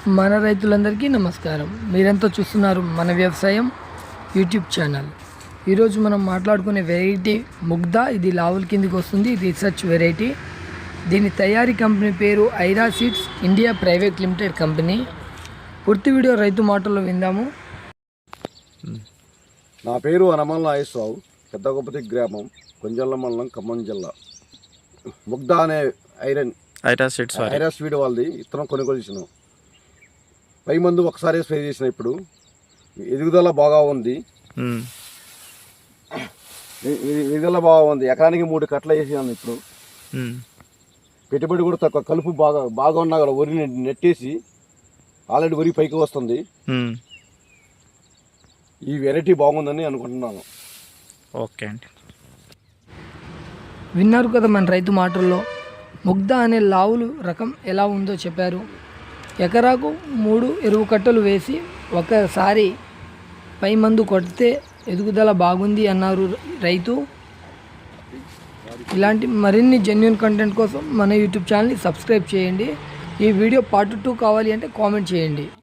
మన రైతులందరికీ నమస్కారం. మీరెంతో చూస్తున్నారు మన వ్యవసాయం యూట్యూబ్ ఛానల్. ఈరోజు మనం మాట్లాడుకునే వెరైటీ ముగ్ధా. ఇది లావుల కిందికి వస్తుంది. Research variety. దీని తయారీ కంపెనీ పేరు Aira seeds India private limited company. పూర్తి వీడియో రైతు మాటల్లో విందాము. నా పేరు అనమల్ నాగేశ్వరరావు, పెద్దగొప్పతి గ్రామం, కొంజల్ల మండలం, ఖమ్మం జిల్లా. ముగ్ధా అనే ఐరా సీడ్ వాళ్ళది ఇత్తనం కొనుగోలు చేసినాం. పై మందు ఒకసారి స్ప్రే చేసిన. ఇప్పుడు ఎదుగుదల బాగా ఉంది. ఎదుగుదల బాగా ఉంది. ఎకరానికి 3 కట్టలు వేసాను. ఇప్పుడు పెట్టుబడి కూడా తక్కువ. కలుపు బాగా ఉన్నా కూడా వరి నెట్టేసి ఆల్రెడీ వరి పైకి వస్తుంది. ఈ వెరైటీ బాగుందని అనుకుంటున్నాను. ఓకే అండి. విన్నారు కదా మన రైతు మాటల్లో. ముగ్ధా అనే లావులు రకం ఎలా ఉందో చెప్పారు. ఎకరాకు 3 ఎరువు కట్టలు వేసి ఒకసారి పై మందు కొడితే ఎదుగుదల బాగుంది అన్నారు రైతు. ఇలాంటి మరిన్ని జెన్యూన్ కంటెంట్ కోసం మన యూట్యూబ్ ఛానల్ని సబ్స్క్రైబ్ చేయండి. ఈ వీడియో పార్ట్ 2 కావాలి అంటే కామెంట్ చేయండి.